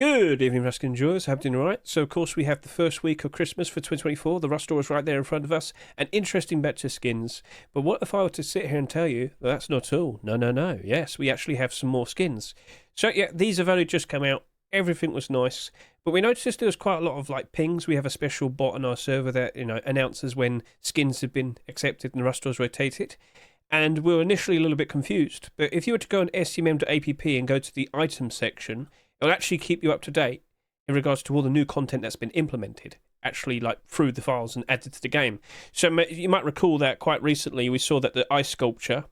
Good evening, Ruskin enjoyers. Hope you're doing all right. So, of course, we have the first week of Christmas for 2024. The Rust store is right there in front of us. An interesting batch of skins. But what if I were to sit here and tell you that's not all? No, no, no. Yes, we actually have some more skins. So, yeah, these have only just come out. Everything was nice. But we noticed there was quite a lot of pings. We have a special bot on our server that announces when skins have been accepted and the Rust store's rotated. And we were initially a little bit confused. But if you were to go on scmm.app and go to the items section, it'll actually keep you up to date in regards to all the new content that's been implemented, actually through the files and added to the game. So you might recall that quite recently we saw that the ice sculpture,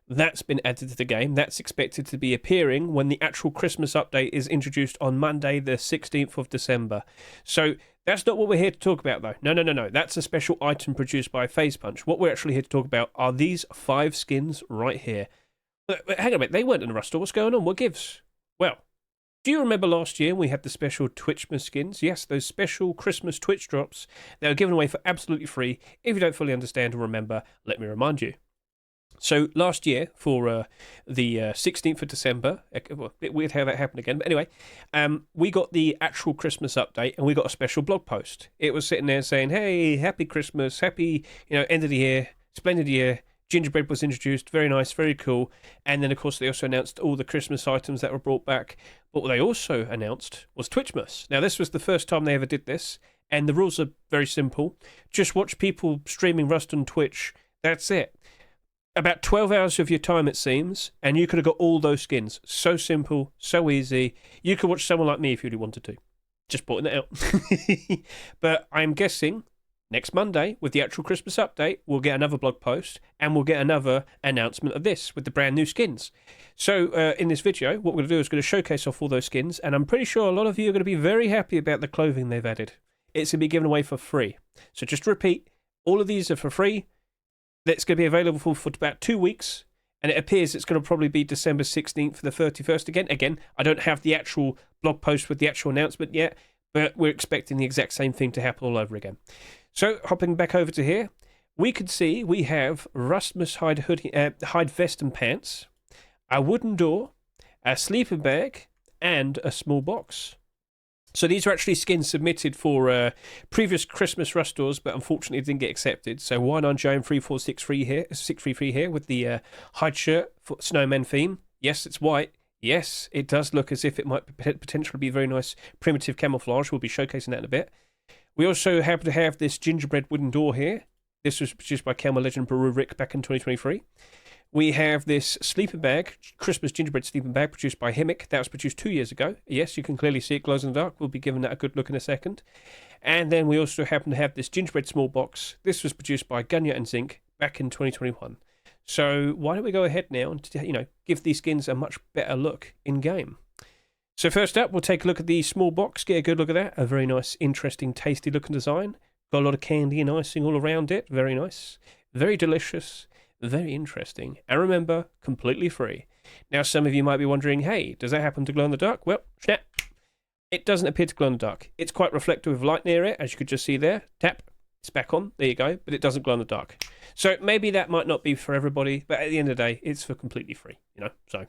that's been added to the game. That's expected to be appearing when the actual Christmas update is introduced on Monday, the 16th of December. So that's not what we're here to talk about, though. No. That's a special item produced by FaZe Punch. What we're actually here to talk about are these 5 skins right here. But hang on a minute, they weren't in the Rust store. What's going on? What gives? Well, do you remember last year we had the special Twitchmas skins? Yes, those special Christmas Twitch drops that were given away for absolutely free. If you don't fully understand or remember, let me remind you. So last year, for the 16th of December, well, a bit weird how that happened again, but anyway, we got the actual Christmas update and we got a special blog post. It was sitting there saying, hey, happy Christmas, happy end of the year, splendid year. Gingerbread was introduced, very nice, very cool. And then, of course, they also announced all the Christmas items that were brought back. But what they also announced was Twitchmas. Now, this was the first time they ever did this, and the rules are very simple. Just watch people streaming Rust on Twitch. That's it. About 12 hours of your time, it seems, and you could have got all those skins. So simple, so easy. You could watch someone like me if you really wanted to. Just pointing it out. But I'm guessing next Monday, with the actual Christmas update, we'll get another blog post and we'll get another announcement of this with the brand new skins. So in this video, what we're going to do is going to showcase off all those skins, and I'm pretty sure a lot of you are going to be very happy about the clothing they've added. It's going to be given away for free. So just to repeat, all of these are for free. It's going to be available for about 2 weeks, and it appears it's going to probably be December 16th for the 31st again. Again, I don't have the actual blog post with the actual announcement yet, but we're expecting the exact same thing to happen all over again. So, hopping back over to here, we can see we have RUSTMAS hide vest and pants, a wooden door, a sleeping bag, and a small box. So these are actually skins submitted for previous Christmas Rust stores, but unfortunately didn't get accepted. So Y9Joan3463 here with the hide shirt for snowman theme. Yes, it's white. Yes, it does look as if it might potentially be very nice primitive camouflage. We'll be showcasing that in a bit. We also happen to have this gingerbread wooden door here. This was produced by Camo legend Baru Rick back in 2023. We have this sleeping bag, Christmas gingerbread sleeping bag, produced by Himic. That was produced 2 years ago. Yes, you can clearly see it glows in the dark. We'll be giving that a good look in a second. And then we also happen to have this gingerbread small box. This was produced by Gunya and Zinc back in 2021. So why don't we go ahead now and give these skins a much better look in game. So first up, we'll take a look at the small box, get a good look at that. A very nice, interesting, tasty looking design. Got a lot of candy and icing all around it. Very nice. Very delicious. Very interesting. And remember, completely free. Now, some of you might be wondering, hey, does that happen to glow in the dark? Well, snap. It doesn't appear to glow in the dark. It's quite reflective with light near it, as you could just see there. Tap. It's back on. There you go. But it doesn't glow in the dark. So maybe that might not be for everybody, but at the end of the day, it's for completely free, So,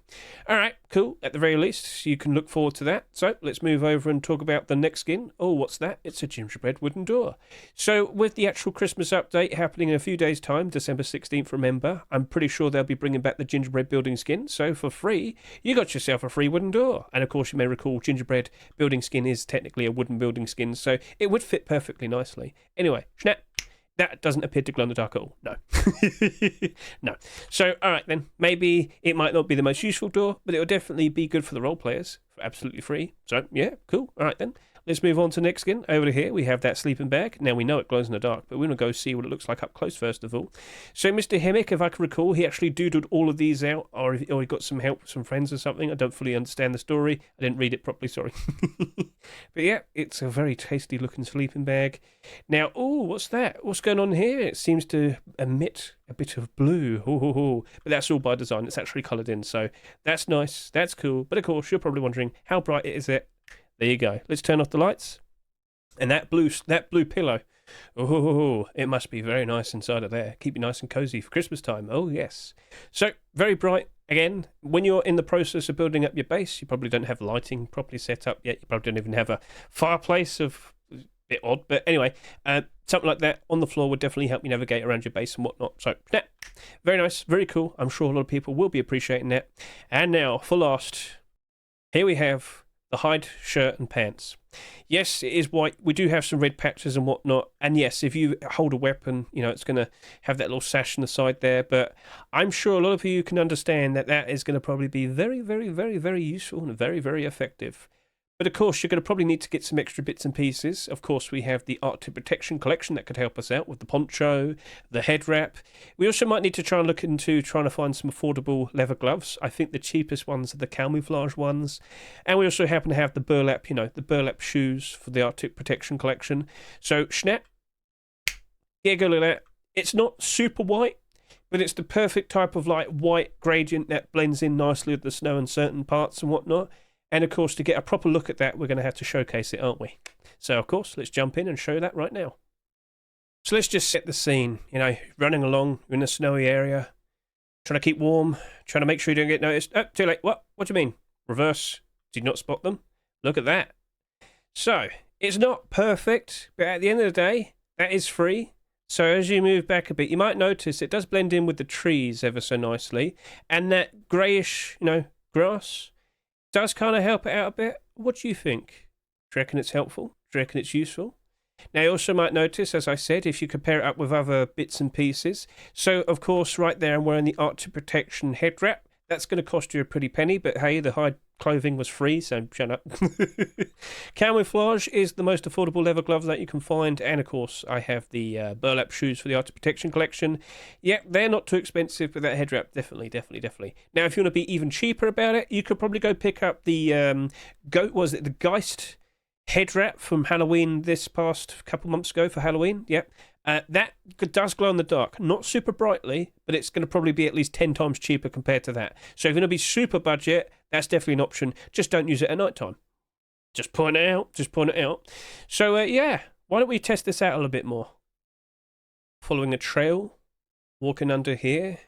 all right, cool. At the very least, you can look forward to that. So let's move over and talk about the next skin. Oh, what's that? It's a gingerbread wooden door. So with the actual Christmas update happening in a few days' time, December 16th, remember, I'm pretty sure they'll be bringing back the gingerbread building skin. So for free, you got yourself a free wooden door. And of course, you may recall gingerbread building skin is technically a wooden building skin, so it would fit perfectly nicely. Anyway, snap. That doesn't appear to glow in the dark at all. No. No. So, all right then. Maybe it might not be the most useful door, but it will definitely be good for the role players for absolutely free. So, yeah, cool. All right then. Let's move on to the next skin. Over to here, we have that sleeping bag. Now, we know it glows in the dark, but we're going to go see what it looks like up close first of all. So, Mr. Hemick, if I can recall, he actually doodled all of these out, or he got some help from friends or something. I don't fully understand the story. I didn't read it properly, sorry. But yeah, it's a very tasty looking sleeping bag. Now, oh, what's that? What's going on here? It seems to emit a bit of blue. Ooh. But that's all by design. It's actually coloured in, so that's nice. That's cool. But of course, you're probably wondering, how bright is it? There you go. Let's turn off the lights. And that blue pillow. Oh, it must be very nice inside of there. Keep you nice and cozy for Christmas time. Oh, yes. So, very bright. Again, when you're in the process of building up your base, you probably don't have lighting properly set up yet. You probably don't even have a fireplace. Bit odd, but anyway, something like that on the floor would definitely help you navigate around your base and whatnot. So, yeah, very nice, very cool. I'm sure a lot of people will be appreciating that. And now, for last, here we have the hide shirt and pants. Yes, it is white. We do have some red patches and whatnot. And yes, if you hold a weapon, you know, it's going to have that little sash on the side there. But I'm sure a lot of you can understand that that is going to probably be very, very, very, very useful and very, very effective. But of course, you're going to probably need to get some extra bits and pieces. Of course, we have the Arctic Protection collection that could help us out with the poncho, the head wrap. We also might need to try and look into trying to find some affordable leather gloves. I think the cheapest ones are the camouflage ones. And we also happen to have the burlap, you know, the burlap shoes for the Arctic Protection collection. So, snap. Yeah, go look at that. It's not super white, but it's the perfect type of like white gradient that blends in nicely with the snow in certain parts and whatnot. And of course, to get a proper look at that, we're going to have to showcase it, aren't we? So, of course, let's jump in and show that right now. So let's just set the scene. You know, running along, you're in a snowy area, trying to keep warm, trying to make sure you don't get noticed. Oh, too late. What? What do you mean? Reverse. Did you not spot them? Look at that. So, it's not perfect, but at the end of the day, that is free. So as you move back a bit, you might notice it does blend in with the trees ever so nicely. And that greyish, you know, grass does kind of help it out a bit. What do you think? Do you reckon it's helpful? Do you reckon it's useful? Now, you also might notice, as I said, if you compare it up with other bits and pieces. So, of course, right there I'm wearing the Arctic Protection head wrap. That's going to cost you a pretty penny, but hey, the hide clothing was free, so shut up. Camouflage is the most affordable leather glove that you can find, and of course, I have the burlap shoes for the Arctic Protection collection. Yep, they're not too expensive, but that head wrap, definitely. Now, if you want to be even cheaper about it, you could probably go pick up the the Geist head wrap from Halloween this past couple months ago for Halloween. Yep. That does glow in the dark, not super brightly, but it's going to probably be at least 10 times cheaper compared to that. So if you're going to be super budget, that's definitely an option. Just don't use it at night time. Just point it out. So yeah, why don't we test this out a little bit more? Following a trail, walking under here.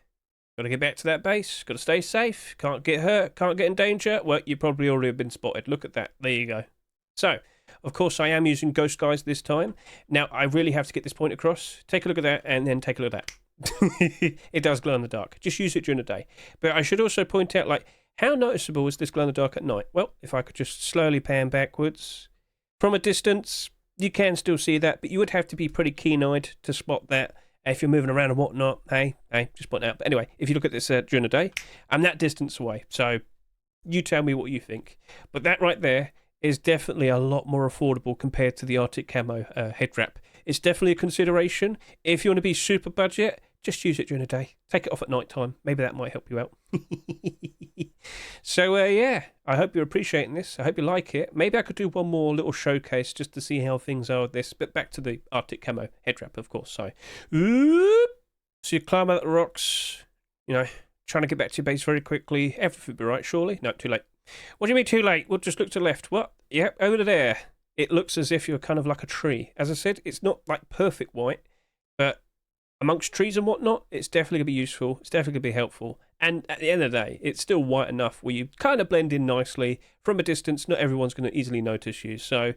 Got to get back to that base. Got to stay safe. Can't get hurt. Can't get in danger. Well, you probably already have been spotted. Look at that. There you go. So, of course, I am using Ghost Guys this time. Now, I really have to get this point across. Take a look at that, and then take a look at that. It does glow in the dark. Just use it during the day. But I should also point out, like, how noticeable is this glow in the dark at night? Well, if I could just slowly pan backwards. From a distance, you can still see that, but you would have to be pretty keen-eyed to spot that. If you're moving around and whatnot, hey, just point out. But anyway, if you look at this during the day, I'm that distance away. So, you tell me what you think. But that right there is definitely a lot more affordable compared to the Arctic Camo head wrap. It's definitely a consideration. If you want to be super budget, just use it during the day. Take it off at night time. Maybe that might help you out. So, yeah, I hope you're appreciating this. I hope you like it. Maybe I could do one more little showcase just to see how things are with this. But back to the Arctic Camo head wrap, of course. So you climb out the rocks, you know, trying to get back to your base very quickly. Everything will be right, surely? No, too late. What do you mean too late? We'll just look to the left. What? Yep, over there. It looks as if you're kind of like a tree. As I said, it's not like perfect white, but amongst trees and whatnot, it's definitely going to be useful. It's definitely going to be helpful. And at the end of the day, it's still white enough where you kind of blend in nicely. From a distance, not everyone's going to easily notice you. So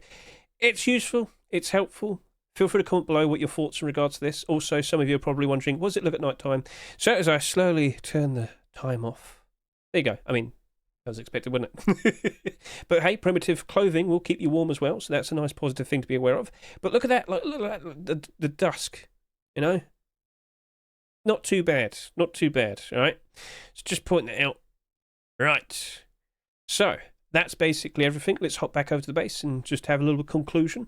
it's useful. It's helpful. Feel free to comment below what your thoughts in regards to this. Also, some of you are probably wondering, what does it look at night time? So as I slowly turn the time off. There you go. I mean, that was expected, wasn't it? But hey, primitive clothing will keep you warm as well, so that's a nice positive thing to be aware of. But look at that, look at that, the dusk, you know? Not too bad, all right? So just pointing it out. Right. So, that's basically everything. Let's hop back over to the base and just have a little conclusion.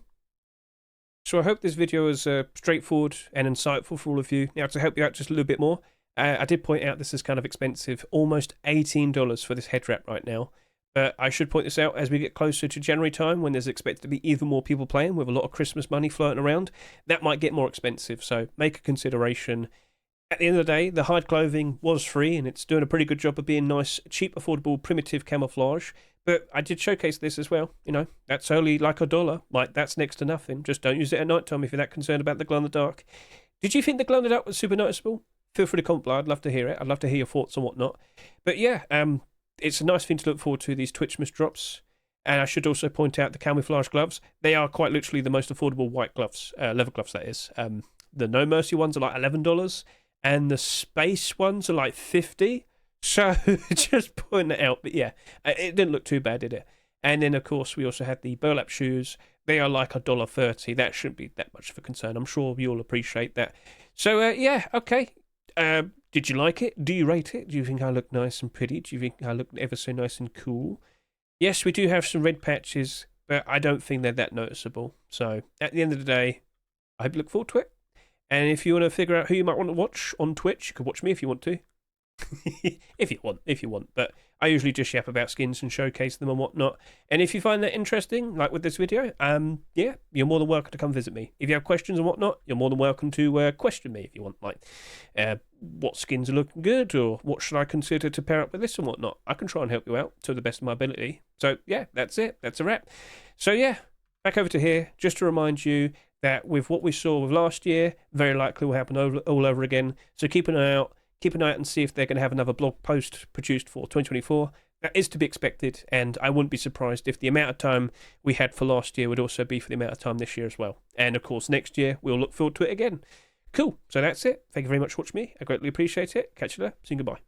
So I hope this video is straightforward and insightful for all of you. Now, to help you out just a little bit more, I did point out this is kind of expensive, almost $18 for this head wrap right now. But I should point this out as we get closer to January time, when there's expected to be even more people playing with a lot of Christmas money floating around. That might get more expensive, so make a consideration. At the end of the day, the hide clothing was free, and it's doing a pretty good job of being nice, cheap, affordable, primitive camouflage. But I did showcase this as well. You know, that's only like $1. Like, that's next to nothing. Just don't use it at night time if you're that concerned about the glow in the dark. Did you think the glow in the dark was super noticeable? feel free to comment below. I'd love to hear it. I'd love to hear your thoughts and whatnot. But yeah, it's a nice thing to look forward to, these Twitchmas drops. And I should also point out the camouflage gloves. They are quite literally the most affordable white gloves, leather gloves that is. The No Mercy ones are like $11, and the space ones are like $50. So just pointing it out. But yeah, it didn't look too bad, did it? And then, of course, we also had the Burlap shoes. They are like $1.30. That shouldn't be that much of a concern. I'm sure you'll appreciate that. So, yeah, okay. Did you like it? Do you rate it? Do you think I look nice and pretty? Do you think I look ever so nice and cool? Yes, we do have some red patches, but I don't think they're that noticeable. So, at the end of the day, I hope you look forward to it. And if you want to figure out who you might want to watch on Twitch, you can watch me if you want to. if you want. But I usually just yap about skins and showcase them and whatnot. And if you find that interesting, like with this video, yeah, you're more than welcome to come visit me. If you have questions and whatnot, you're more than welcome to question me if you want, like, what skins are looking good, or what should I consider to pair up with this and whatnot. I can try and help you out to the best of my ability. So yeah, that's it. That's a wrap. So yeah, back over to here, just to remind you that with what we saw with last year, very likely will happen all over again. So keep an eye out. Keep an eye out and see if they're going to have another blog post produced for 2024. That is to be expected, and I wouldn't be surprised if the amount of time we had for last year would also be for the amount of time this year as well. And of course, next year, we'll look forward to it again. Cool. So that's it. Thank you very much for watching me. I greatly appreciate it. Catch you later. See you. Goodbye.